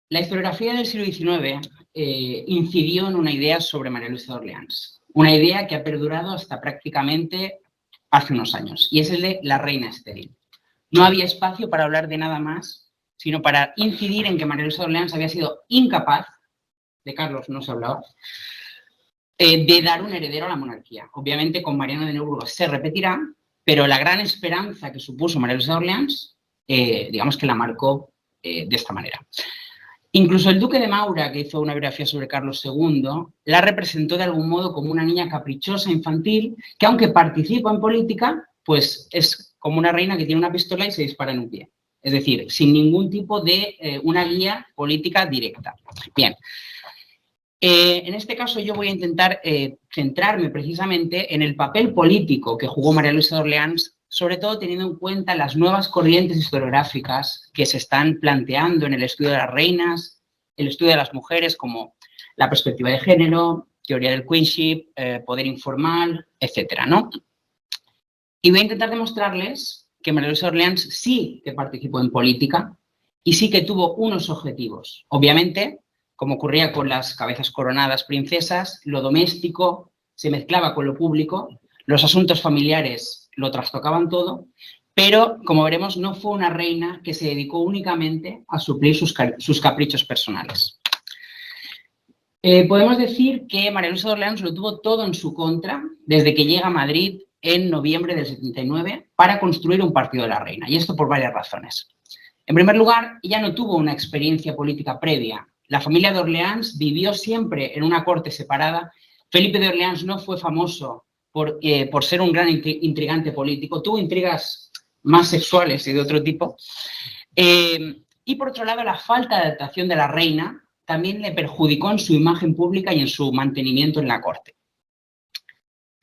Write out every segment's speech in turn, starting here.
La historiografía del siglo XIX incidió en una idea sobre María Luisa de Orleans, una idea que ha perdurado hasta prácticamente hace unos años, y es el de la reina estéril. No había espacio para hablar de nada más, sino para incidir en que María Luisa de Orleans había sido incapaz, de Carlos no se hablaba, de dar un heredero a la monarquía. Obviamente con Mariano de Neuburgo se repetirá, pero la gran esperanza que supuso María Luisa de Orleans, digamos que la marcó de esta manera. Incluso el duque de Maura, que hizo una biografía sobre Carlos II, la representó de algún modo como una niña caprichosa, infantil, que aunque participa en política, pues es como una reina que tiene una pistola y se dispara en un pie. Es decir, sin ningún tipo de una guía política directa. Bien. En este caso yo voy a intentar centrarme precisamente en el papel político que jugó María Luisa de Orleans, sobre todo teniendo en cuenta las nuevas corrientes historiográficas que se están planteando en el estudio de las reinas, el estudio de las mujeres, como la perspectiva de género, teoría del queenship, poder informal, etcétera, ¿no? Y voy a intentar demostrarles que María Luisa de Orleans sí que participó en política y sí que tuvo unos objetivos. Obviamente, como ocurría con las cabezas coronadas princesas, lo doméstico se mezclaba con lo público, los asuntos familiares lo trastocaban todo, pero, como veremos, no fue una reina que se dedicó únicamente a suplir sus caprichos personales. Podemos decir que María Luisa de Orleans lo tuvo todo en su contra desde que llega a Madrid en noviembre del 79 para construir un partido de la reina, y esto por varias razones. En primer lugar, ella no tuvo una experiencia política previa. La familia de Orleans vivió siempre en una corte separada. Felipe de Orleans no fue famoso por ser un gran intrigante político, tuvo intrigas más sexuales y de otro tipo. Y por otro lado, la falta de adaptación de la reina también le perjudicó en su imagen pública y en su mantenimiento en la corte.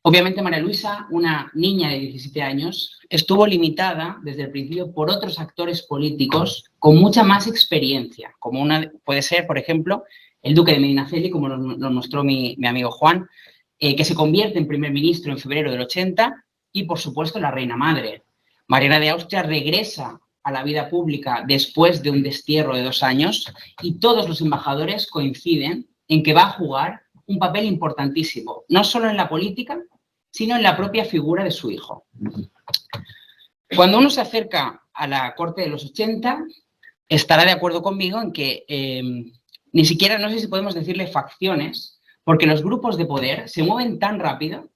Obviamente María Luisa, una niña de 17 años, estuvo limitada desde el principio por otros actores políticos con mucha más experiencia, como puede ser, por ejemplo, el duque de Medinaceli, como nos mostró mi amigo Juan, que se convierte en primer ministro en febrero del 80, y por supuesto la reina madre. Mariana de Austria regresa a la vida pública después de un destierro de 2 años y todos los embajadores coinciden en que va a jugar un papel importantísimo, no solo en la política, sino en la propia figura de su hijo. Cuando uno se acerca a la corte de los 80, estará de acuerdo conmigo en que ni siquiera, no sé si podemos decirle facciones, porque los grupos de poder se mueven tan rápido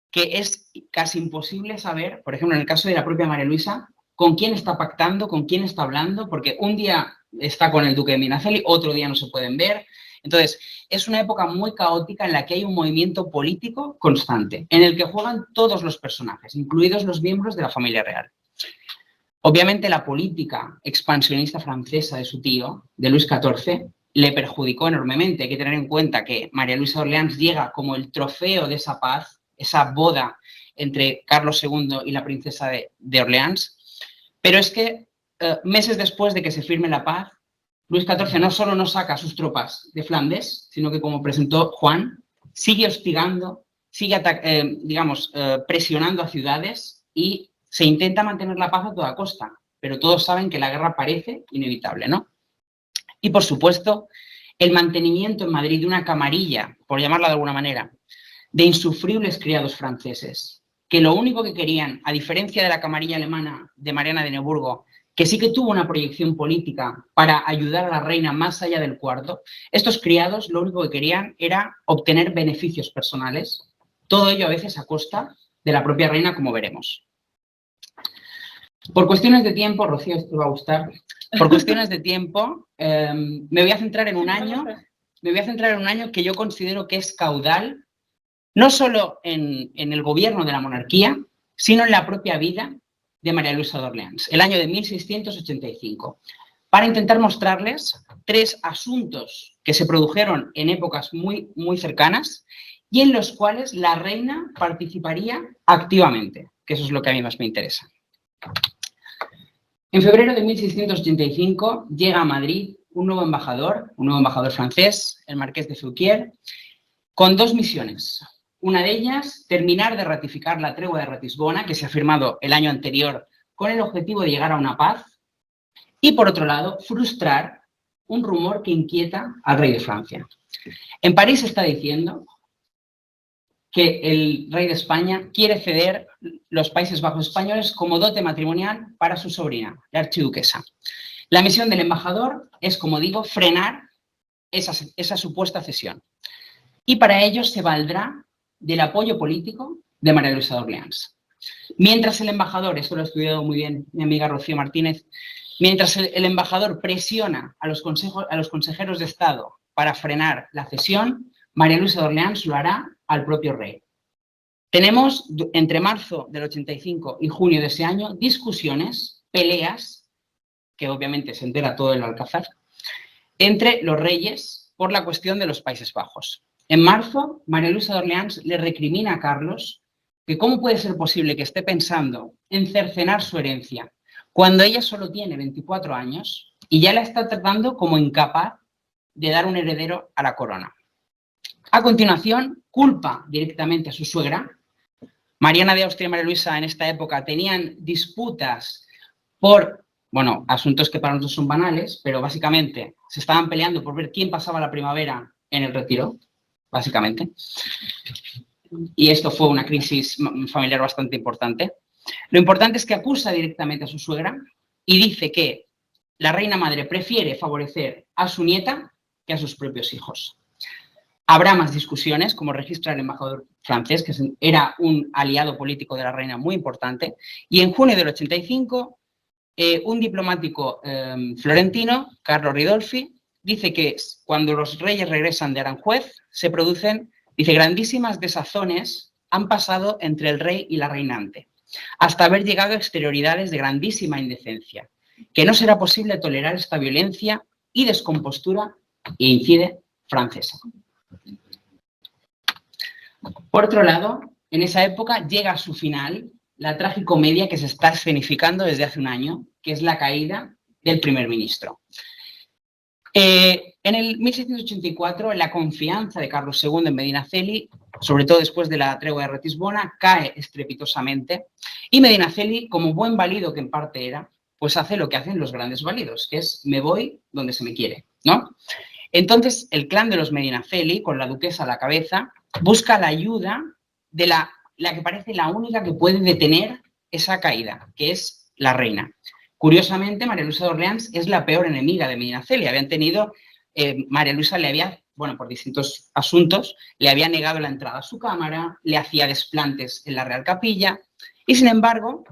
que es casi imposible saber, por ejemplo, en el caso de la propia María Luisa, con quién está pactando, con quién está hablando, porque un día está con el duque de Medinaceli, otro día no se pueden ver. Entonces, es una época muy caótica en la que hay un movimiento político constante, en el que juegan todos los personajes, incluidos los miembros de la familia real. Obviamente, la política expansionista francesa de su tío, de Luis XIV, le perjudicó enormemente. Hay que tener en cuenta que María Luisa de Orleans llega como el trofeo de esa paz, esa boda entre Carlos II y la princesa de Orleans, pero es que meses después de que se firme la paz, Luis XIV no solo no saca sus tropas de Flandes, sino que, como presentó Juan, sigue hostigando, sigue presionando a ciudades y se intenta mantener la paz a toda costa, pero todos saben que la guerra parece inevitable, ¿no? Y, por supuesto, el mantenimiento en Madrid de una camarilla, por llamarla de alguna manera, de insufribles criados franceses, que lo único que querían, a diferencia de la camarilla alemana de Mariana de Neuburgo, que sí que tuvo una proyección política para ayudar a la reina más allá del cuarto, estos criados lo único que querían era obtener beneficios personales, todo ello a veces a costa de la propia reina, como veremos. Por cuestiones de tiempo, Rocío, esto te va a gustar, por cuestiones de tiempo, me voy a centrar en un año que yo considero que es caudal, no solo en el gobierno de la monarquía, sino en la propia vida de María Luisa de Orleans, el año de 1685, para intentar mostrarles 3 asuntos que se produjeron en épocas muy, muy cercanas y en los cuales la reina participaría activamente, que eso es lo que a mí más me interesa. En febrero de 1685 llega a Madrid un nuevo embajador francés, el marqués de Fouquier, con 2 misiones. Una de ellas, terminar de ratificar la tregua de Ratisbona, que se ha firmado el año anterior con el objetivo de llegar a una paz. Y, por otro lado, frustrar un rumor que inquieta al rey de Francia. En París se está diciendo que el rey de España quiere ceder los Países Bajos españoles como dote matrimonial para su sobrina, la archiduquesa. La misión del embajador es, como digo, frenar esa supuesta cesión. Y para ello se valdrá del apoyo político de María Luisa de Orleans. Mientras el embajador, esto lo ha estudiado muy bien mi amiga Rocío Martínez, mientras el embajador presiona a los consejeros de Estado para frenar la cesión, María Luisa de Orleans lo hará al propio rey. Tenemos entre marzo del 85 y junio de ese año discusiones, peleas, que obviamente se entera todo el Alcázar, entre los reyes por la cuestión de los Países Bajos. En marzo, María Luisa de Orleans le recrimina a Carlos que cómo puede ser posible que esté pensando en cercenar su herencia cuando ella solo tiene 24 años y ya la está tratando como incapaz de dar un heredero a la corona. A continuación, culpa directamente a su suegra. Mariana de Austria y María Luisa en esta época tenían disputas por, bueno, asuntos que para nosotros son banales, pero básicamente se estaban peleando por ver quién pasaba la primavera en el retiro, básicamente. Y esto fue una crisis familiar bastante importante. Lo importante es que acusa directamente a su suegra y dice que la reina madre prefiere favorecer a su nieta que a sus propios hijos. Habrá más discusiones, como registra el embajador francés, que era un aliado político de la reina muy importante, y en junio del 85, un diplomático florentino, Carlo Ridolfi, dice que cuando los reyes regresan de Aranjuez, se producen, dice, grandísimas desazones han pasado entre el rey y la reinante, hasta haber llegado a exterioridades de grandísima indecencia, que no será posible tolerar esta violencia y descompostura, e incide, francesa. Por otro lado, en esa época llega a su final la tragicomedia que se está escenificando desde hace un año, que es la caída del primer ministro. En el 1684, la confianza de Carlos II en Medinaceli, sobre todo después de la tregua de Ratisbona, cae estrepitosamente y Medinaceli, como buen válido que en parte era, pues hace lo que hacen los grandes válidos, que es me voy donde se me quiere, ¿no? Entonces, el clan de los Medinaceli, con la duquesa a la cabeza, busca la ayuda de la que parece la única que puede detener esa caída, que es la reina. Curiosamente, María Luisa de Orleans es la peor enemiga de Medinaceli. Habían tenido, María Luisa le había, bueno, por distintos asuntos, le había negado la entrada a su cámara, le hacía desplantes en la Real Capilla, y sin embargo,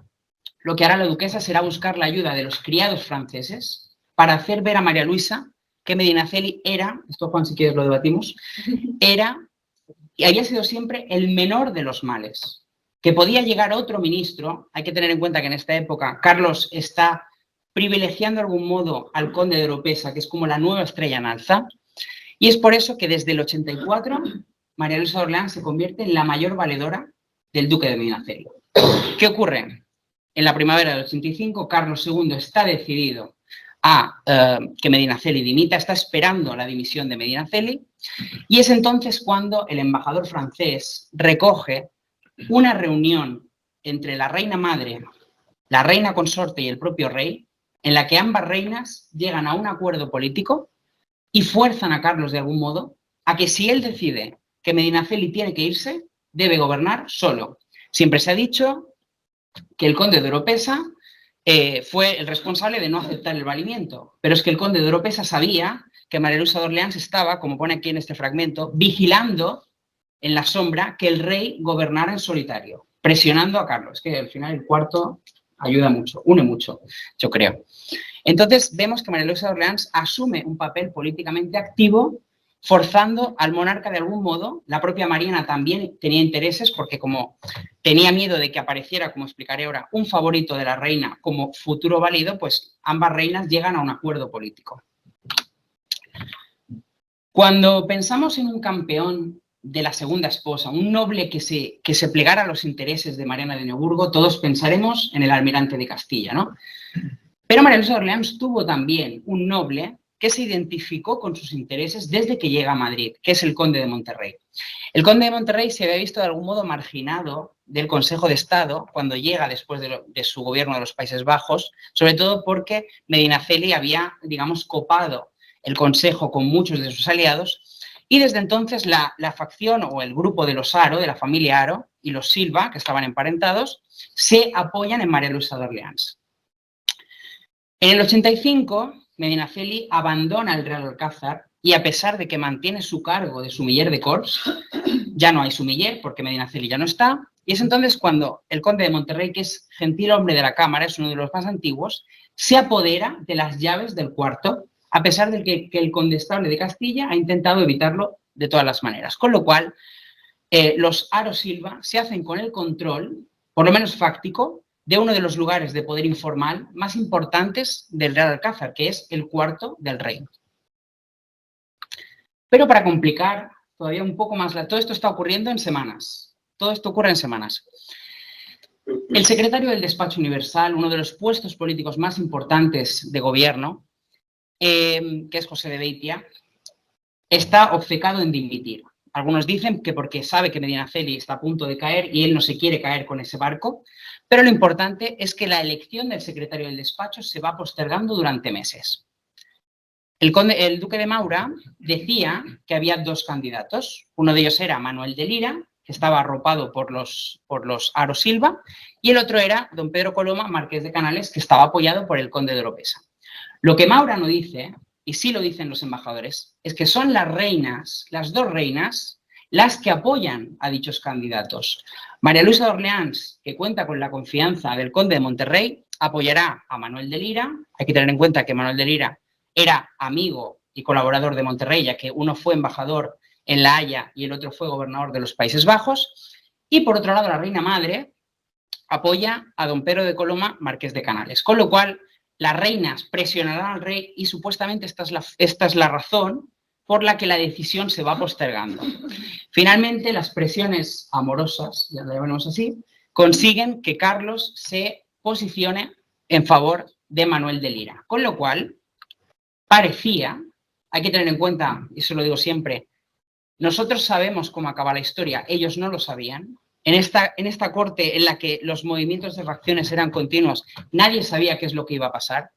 lo que hará la duquesa será buscar la ayuda de los criados franceses para hacer ver a María Luisa que Medinaceli era, esto Juan si quieres lo debatimos, era y había sido siempre el menor de los males. Que podía llegar otro ministro, hay que tener en cuenta que en esta época Carlos está privilegiando de algún modo al conde de Oropesa, que es como la nueva estrella en alza, y es por eso que desde el 84 María Luisa de Orleans se convierte en la mayor valedora del duque de Medinaceli. ¿Qué ocurre? En la primavera del 85 Carlos II está decidido a que Medinaceli dimita, está esperando la dimisión de Medinaceli, y es entonces cuando el embajador francés recoge una reunión entre la reina madre, la reina consorte y el propio rey, en la que ambas reinas llegan a un acuerdo político y fuerzan a Carlos de algún modo a que si él decide que Medinaceli tiene que irse, debe gobernar solo. Siempre se ha dicho que el conde de Oropesa fue el responsable de no aceptar el valimiento, pero es que el conde de Oropesa sabía que María Luisa de Orleans estaba, como pone aquí en este fragmento, vigilando en la sombra que el rey gobernara en solitario, presionando a Carlos, que al final el cuarto ayuda mucho, une mucho, yo creo. Entonces vemos que María Luisa de Orleans asume un papel políticamente activo, forzando al monarca de algún modo. La propia Mariana también tenía intereses porque como tenía miedo de que apareciera, como explicaré ahora, un favorito de la reina como futuro válido, pues ambas reinas llegan a un acuerdo político. Cuando pensamos en un campeón de la segunda esposa, un noble que se plegara a los intereses de Mariana de Neuburgo, todos pensaremos en el almirante de Castilla, ¿no? Pero María Luisa de Orleans tuvo también un noble que se identificó con sus intereses desde que llega a Madrid, que es el conde de Monterrey. El conde de Monterrey se había visto de algún modo marginado del Consejo de Estado cuando llega después de su gobierno de los Países Bajos, sobre todo porque Medinaceli había, digamos, copado el consejo con muchos de sus aliados, y desde entonces la facción o el grupo de los Haro, de la familia Haro, y los Silva, que estaban emparentados, se apoyan en María Luisa de Orleans. En el 85, Medinaceli abandona el Real Alcázar y, a pesar de que mantiene su cargo de sumiller de corps, ya no hay sumiller porque Medinaceli ya no está, y es entonces cuando el conde de Monterrey, que es gentil hombre de la Cámara, es uno de los más antiguos, se apodera de las llaves del cuarto, a pesar de que el condestable de Castilla ha intentado evitarlo de todas las maneras. Con lo cual, los Haro Silva se hacen con el control, por lo menos fáctico, de uno de los lugares de poder informal más importantes del Real Alcázar, que es el cuarto del rey. Pero para complicar todavía un poco más, todo esto está ocurriendo en semanas. Todo esto ocurre en semanas. El secretario del Despacho Universal, uno de los puestos políticos más importantes de gobierno, que es José de Beitia, está obcecado en dimitir. Algunos dicen que porque sabe que Medinaceli está a punto de caer y él no se quiere caer con ese barco, pero lo importante es que la elección del secretario del despacho se va postergando durante meses. El duque de Maura decía que había dos candidatos. Uno de ellos era Manuel de Lira, que estaba arropado por los Haro Silva, y el otro era don Pedro Coloma, marqués de Canales, que estaba apoyado por el conde de Oropesa. Lo que Maura no dice, y sí lo dicen los embajadores, es que son las reinas, las dos reinas, las que apoyan a dichos candidatos. María Luisa de Orleans, que cuenta con la confianza del conde de Monterrey, apoyará a Manuel de Lira. Hay que tener en cuenta que Manuel de Lira era amigo y colaborador de Monterrey, ya que uno fue embajador en La Haya y el otro fue gobernador de los Países Bajos. Y por otro lado, la reina madre apoya a don Pedro de Coloma, marqués de Canales. Con lo cual, las reinas presionarán al rey y supuestamente esta es la razón por la que la decisión se va postergando. Finalmente, las presiones amorosas, ya lo llamaremos así, consiguen que Carlos se posicione en favor de Manuel de Lira. Con lo cual, parecía, hay que tener en cuenta, y eso lo digo siempre, nosotros sabemos cómo acaba la historia, ellos no lo sabían. En esta corte en la que los movimientos de facciones eran continuos, nadie sabía qué es lo que iba a pasar,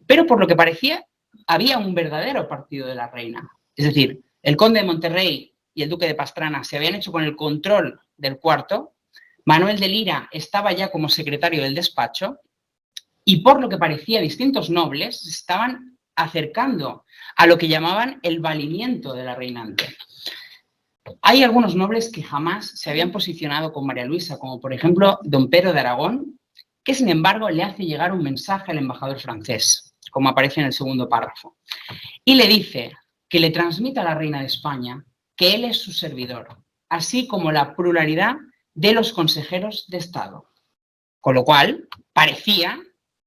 pero por lo que parecía, había un verdadero partido de la reina. Es decir, el conde de Monterrey y el duque de Pastrana se habían hecho con el control del cuarto, Manuel de Lira estaba ya como secretario del despacho, y por lo que parecía, distintos nobles se estaban acercando a lo que llamaban el valimiento de la reinante. Hay algunos nobles que jamás se habían posicionado con María Luisa, como por ejemplo don Pedro de Aragón, que sin embargo le hace llegar un mensaje al embajador francés, como aparece en el segundo párrafo, y le dice que le transmita a la reina de España que él es su servidor, así como la pluralidad de los consejeros de Estado. Con lo cual, parecía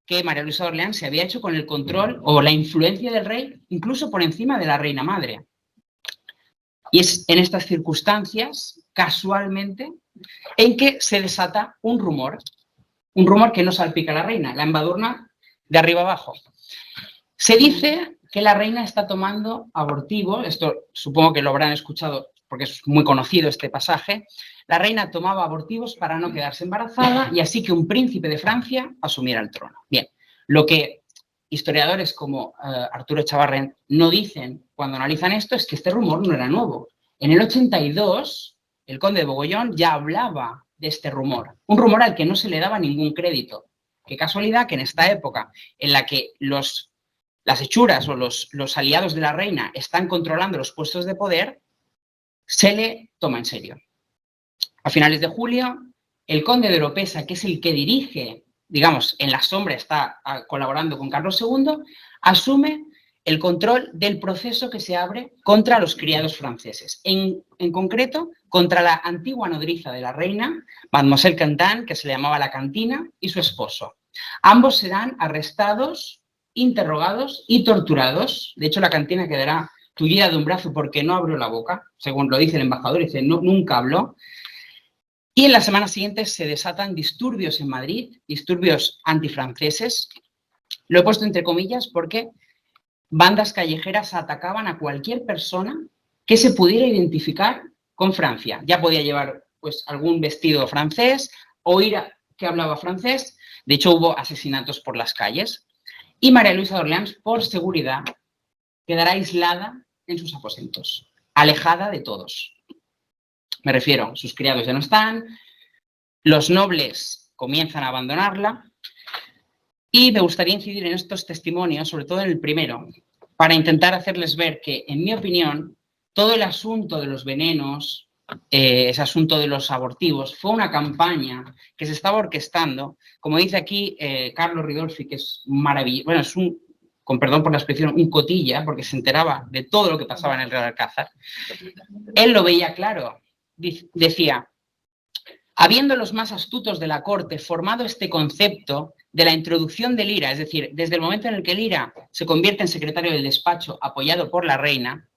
que María Luisa de Orleans se había hecho con el control o la influencia del rey, incluso por encima de la reina madre. Y es en estas circunstancias, casualmente, en que se desata un rumor que no salpica a la reina, la embadurna de arriba abajo. Se dice que la reina está tomando abortivos, esto supongo que lo habrán escuchado porque es muy conocido este pasaje. La reina tomaba abortivos para no quedarse embarazada y así que un príncipe de Francia asumiera el trono. Bien, lo que historiadores como Arturo Chavarren no dicen cuando analizan esto es que este rumor no era nuevo. En el 82, el conde de Bogollón ya hablaba de este rumor, un rumor al que no se le daba ningún crédito. Qué casualidad que en esta época en la que las hechuras o los aliados de la reina están controlando los puestos de poder, se le toma en serio. A finales de julio, el conde de Oropesa, que es el que dirige, digamos, en la sombra está colaborando con Carlos II, asume el control del proceso que se abre contra los criados franceses, en concreto contra la antigua nodriza de la reina, Mademoiselle Cantin, que se le llamaba la Cantina, y su esposo. Ambos serán arrestados, interrogados y torturados. De hecho, la Cantina quedará tullida de un brazo porque no abrió la boca, según lo dice el embajador, dice, no, nunca habló. Y en las semanas siguientes se desatan disturbios en Madrid, disturbios antifranceses. Lo he puesto entre comillas porque bandas callejeras atacaban a cualquier persona que se pudiera identificar con Francia. Ya podía llevar pues, algún vestido francés, oír que hablaba francés. De hecho, hubo asesinatos por las calles. Y María Luisa de Orleans, por seguridad, quedará aislada en sus aposentos, alejada de todos. Me refiero, sus criados ya no están, los nobles comienzan a abandonarla, y me gustaría incidir en estos testimonios, sobre todo en el primero, para intentar hacerles ver que, en mi opinión, todo el asunto de los venenos, ese asunto de los abortivos, fue una campaña que se estaba orquestando, como dice aquí Carlo Ridolfi, que es maravilloso, bueno, es un, con perdón por la expresión, un cotilla, porque se enteraba de todo lo que pasaba en el Real Alcázar. Él lo veía claro, decía: habiendo los más astutos de la corte formado este concepto de la introducción de Lira, es decir, desde el momento en el que Lira se convierte en secretario del despacho apoyado por la reina,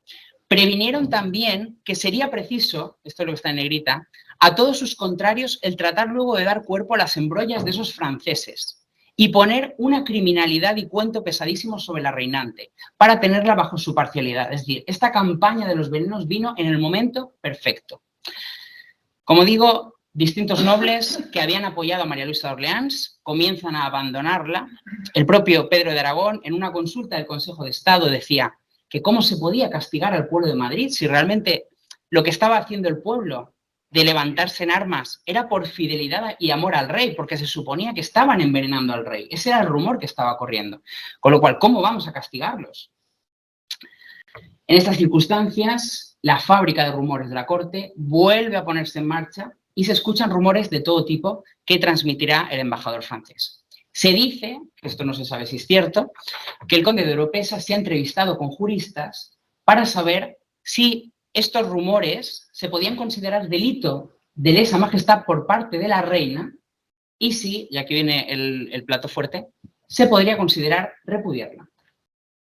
previnieron también que sería preciso, esto es lo que está en negrita, a todos sus contrarios el tratar luego de dar cuerpo a las embrollas de esos franceses y poner una criminalidad y cuento pesadísimo sobre la reinante para tenerla bajo su parcialidad. Es decir, esta campaña de los venenos vino en el momento perfecto. Como digo, distintos nobles que habían apoyado a María Luisa de Orleans comienzan a abandonarla. El propio Pedro de Aragón, en una consulta del Consejo de Estado, decía que cómo se podía castigar al pueblo de Madrid si realmente lo que estaba haciendo el pueblo de levantarse en armas era por fidelidad y amor al rey, porque se suponía que estaban envenenando al rey. Ese era el rumor que estaba corriendo. Con lo cual, ¿cómo vamos a castigarlos? En estas circunstancias, la fábrica de rumores de la corte vuelve a ponerse en marcha y se escuchan rumores de todo tipo que transmitirá el embajador francés. Se dice, esto no se sabe si es cierto, que el conde de Oropesa se ha entrevistado con juristas para saber si estos rumores se podían considerar delito de lesa majestad por parte de la reina y si, y aquí viene el plato fuerte, se podría considerar repudiarla.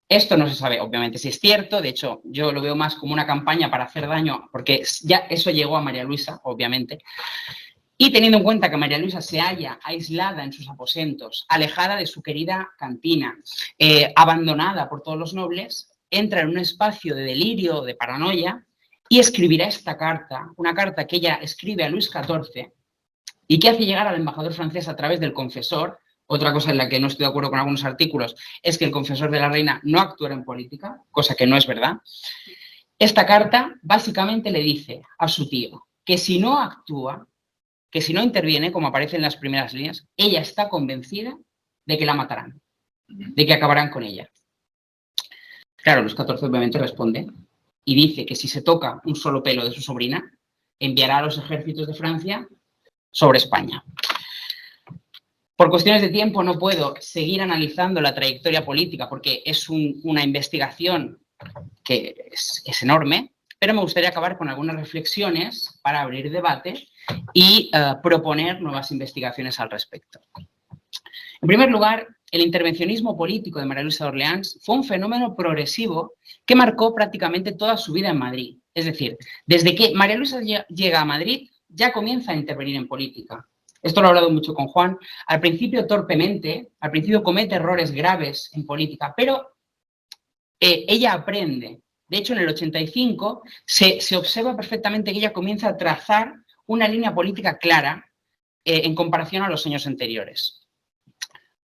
Esto no se sabe, obviamente, si es cierto. De hecho, yo lo veo más como una campaña para hacer daño, porque ya eso llegó a María Luisa, obviamente. Y teniendo en cuenta que María Luisa se halla aislada en sus aposentos, alejada de su querida cantina, abandonada por todos los nobles, entra en un espacio de delirio, de paranoia, y escribirá esta carta, una carta que ella escribe a Luis XIV y que hace llegar al embajador francés a través del confesor. Otra cosa en la que no estoy de acuerdo con algunos artículos es que el confesor de la reina no actuara en política, cosa que no es verdad. Esta carta básicamente le dice a su tío que si no actúa, que si no interviene, como aparece en las primeras líneas, ella está convencida de que la matarán, de que acabarán con ella. Claro, Luis XIV obviamente responde y dice que si se toca un solo pelo de su sobrina, enviará a los ejércitos de Francia sobre España. Por cuestiones de tiempo no puedo seguir analizando la trayectoria política porque es una investigación que es enorme, pero me gustaría acabar con algunas reflexiones para abrir debate y proponer nuevas investigaciones al respecto. En primer lugar, el intervencionismo político de María Luisa de Orleans fue un fenómeno progresivo que marcó prácticamente toda su vida en Madrid. Es decir, desde que María Luisa llega a Madrid, ya comienza a intervenir en política. Esto lo he hablado mucho con Juan. Al principio torpemente, al principio comete errores graves en política, pero ella aprende. De hecho, en el 85 se observa perfectamente que ella comienza a trazar una línea política clara en comparación a los años anteriores.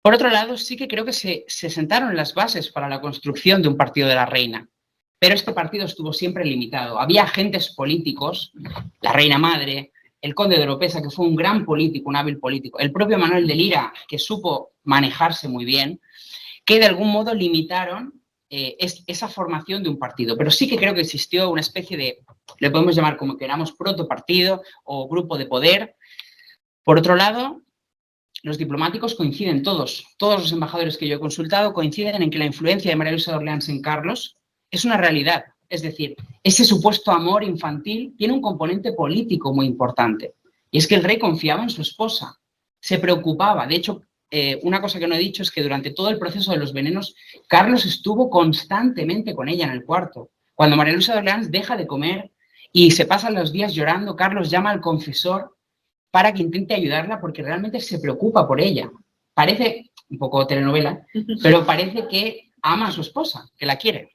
Por otro lado, sí que creo que se sentaron las bases para la construcción de un partido de la reina, pero este partido estuvo siempre limitado. Había agentes políticos, la reina madre, el conde de Oropesa, que fue un gran político, un hábil político, el propio Manuel de Lira, que supo manejarse muy bien, que de algún modo limitaron esa formación de un partido. Pero sí que creo que existió una especie de, le podemos llamar como queramos, protopartido o grupo de poder. Por otro lado, los diplomáticos coinciden todos los embajadores que yo he consultado coinciden en que la influencia de María Luisa de Orleans en Carlos es una realidad. Es decir, ese supuesto amor infantil tiene un componente político muy importante. Y es que el rey confiaba en su esposa, se preocupaba. De hecho, una cosa que no he dicho es que durante todo el proceso de los venenos, Carlos estuvo constantemente con ella en el cuarto. Cuando María Luisa de Orleans deja de comer y se pasan los días llorando, Carlos llama al confesor para que intente ayudarla porque realmente se preocupa por ella. Parece un poco telenovela, pero parece que ama a su esposa, que la quiere.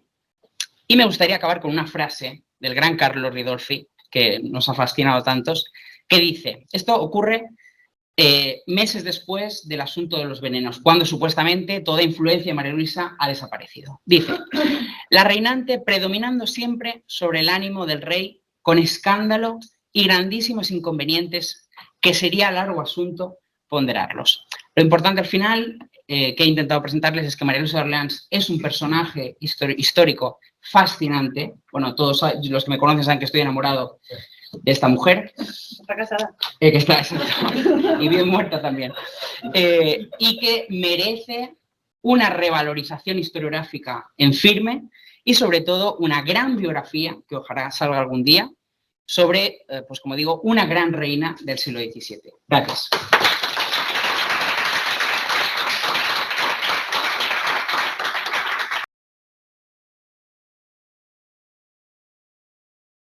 Y me gustaría acabar con una frase del gran Carlo Ridolfi, que nos ha fascinado a tantos, que dice, esto ocurre meses después del asunto de los venenos, cuando supuestamente toda influencia de María Luisa ha desaparecido. Dice, la reinante predominando siempre sobre el ánimo del rey con escándalo y grandísimos inconvenientes que sería largo asunto ponderarlos. Lo importante al final que he intentado presentarles es que María Luisa de Orleans es un personaje histórico fascinante. Bueno, todos los que me conocen saben que estoy enamorado de esta mujer. Está casada. Que está, y bien muerta también. Y que merece una revalorización historiográfica en firme y sobre todo una gran biografía, que ojalá salga algún día, sobre, pues como digo, una gran reina del siglo XVII. Gracias.